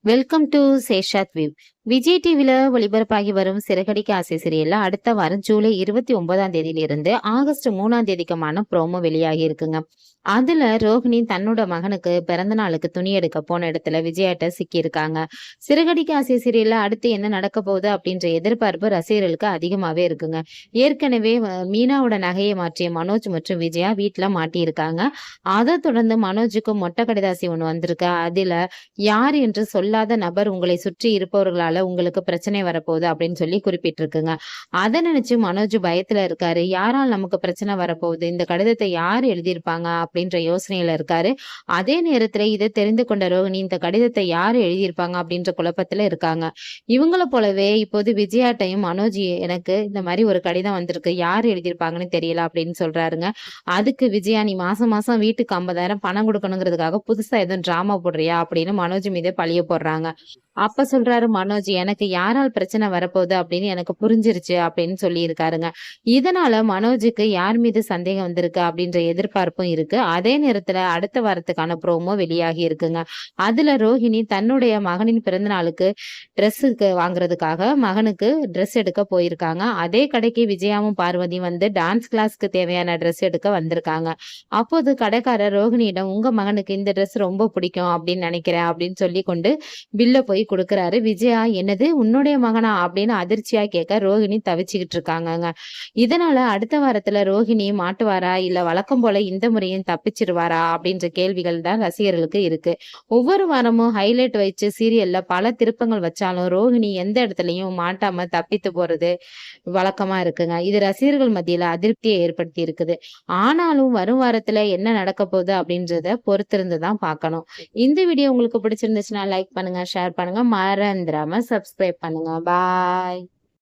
Welcome to சேஷாத் விவ். விஜய் டிவில ஒளிபரப்பாகி வரும் சிறகடிக்க ஆசை சீரியல்ல அடுத்த வாரம் ஜூலை 29ஆம் தேதியிலிருந்து ஆகஸ்ட் 3ஆம் தேதிக்குமான ப்ரோமோ வெளியாகி இருக்குங்க. அதுல ரோஹிணி தன்னோட மகனுக்கு பிறந்த நாளுக்கு துணி எடுக்க போன இடத்துல விஜயாட்ட சிக்கி இருக்காங்க. சிறகடிக்க ஆசை சீரியல்ல அடுத்து என்ன நடக்க போகுது அப்படின்ற எதிர்பார்ப்பு ரசிகர்களுக்கு அதிகமாவே இருக்குங்க. ஏற்கனவே மீனாவோட நகையை மாற்றிய மனோஜ் மற்றும் விஜயா வீட்டுல மாட்டியிருக்காங்க. அதை தொடர்ந்து மனோஜுக்கு மொட்டை கடிதாசி ஒண்ணு வந்திருக்கு. அதுல யார் என்று சொல்லாத நபர் உங்களை சுற்றி இருப்பவர்களால உங்களுக்கு பிரச்சனை வரப்போகுது அப்படின்னு சொல்லி குறிப்பிட்டிருக்குங்க. அதை நினைச்சு மனோஜ் பயத்துல இருக்காரு. யாரால் நமக்கு பிரச்சனை வரப்போகுது, இந்த கடிதத்தை யார் எழுதியிருப்பாங்க அப்படின்ற யோசனையில இருக்காரு. அதே நேரத்துல இதை தெரிந்து கொண்ட ரோகிணி இந்த கடிதத்தை யார் எழுதியிருப்பாங்க அப்படின்ற குழப்பத்துல இருக்காங்க. இவங்கள போலவே இப்போது விஜயாட்டையும் மனோஜ் எனக்கு இந்த மாதிரி ஒரு கடிதம் வந்திருக்கு, யார் எழுதியிருப்பாங்கன்னு தெரியல அப்படின்னு சொல்றாருங்க. அதுக்கு விஜயா, நீ மாசம் மாசம் வீட்டுக்கு 50,000 பணம் கொடுக்கணுங்கிறதுக்காக புதுசா எதுவும் டிராமா போடுறியா அப்படின்னு மனோஜ் மீதே பழிய போடுறாங்க. அப்ப சொல்றாரு மனோஜ், எனக்கு யாரால் பிரச்சனை வரப்போகுது அப்படின்னு எனக்கு புரிஞ்சிருச்சு அப்படின்னு சொல்லி இருக்காருங்க. இதனால மனோஜுக்கு யார் மீது சந்தேகம் வந்திருக்கு அப்படின்ற எதிர்பார்ப்பும் இருக்கு. அதே நேரத்துல அடுத்த வாரத்துக்கான ப்ரோமோ வெளியாகி இருக்குங்க. அதுல ரோஹிணி தன்னுடைய மகனின் பிறந்த நாளுக்கு ட்ரெஸ்ஸுக்கு வாங்குறதுக்காக மகனுக்கு ட்ரெஸ் எடுக்க போயிருக்காங்க. அதே கடைக்கு விஜயாவும் பார்வதியும் வந்து டான்ஸ் கிளாஸ்க்கு தேவையான ட்ரெஸ் எடுக்க வந்திருக்காங்க. அப்போது கடைக்காரர் ரோஹிணியிடம், உங்க மகனுக்கு இந்த ட்ரெஸ் ரொம்ப பிடிக்கும் அப்படின்னு நினைக்கிறேன் அப்படின்னு சொல்லி கொண்டு பில்ல போய் கொடுக்குறாரு. விஜயா, என்னது உன்னுடைய மகனா அப்படின்னு அதிர்ச்சியா கேட்க ரோஹிணி தவிச்சுக்கிட்டு இருக்காங்க. இதனால அடுத்த வாரத்துல ரோஹிணி மாட்டுவாரா, இல்ல வழக்கம் போல இந்த முறையும் தப்பிச்சிருவாரா அப்படின்ற கேள்விகள் தான் ரசிகர்களுக்கு இருக்கு. ஒவ்வொரு வாரமும் ஹைலைட் வச்சு சீரியல்ல பல திருப்பங்கள் வச்சாலும் ரோஹிணி எந்த இடத்துலயும் மாட்டாம தப்பித்து போறது வழக்கமா இருக்குங்க. இது ரசிகர்கள் மத்தியில அதிருப்தியை ஏற்படுத்தி இருக்குது. ஆனாலும் வரும் வாரத்துல என்ன நடக்க போகுது அப்படின்றத பொறுத்திருந்து தான் பார்க்கணும். இந்த வீடியோ உங்களுக்கு பிடிச்சிருந்துச்சுன்னா லைக் பண்ணுங்க, ஷேர் பண்ணுங்க, மறந்துடாம சப்ஸ்கிரைப் பண்ணுங்க. பாய்.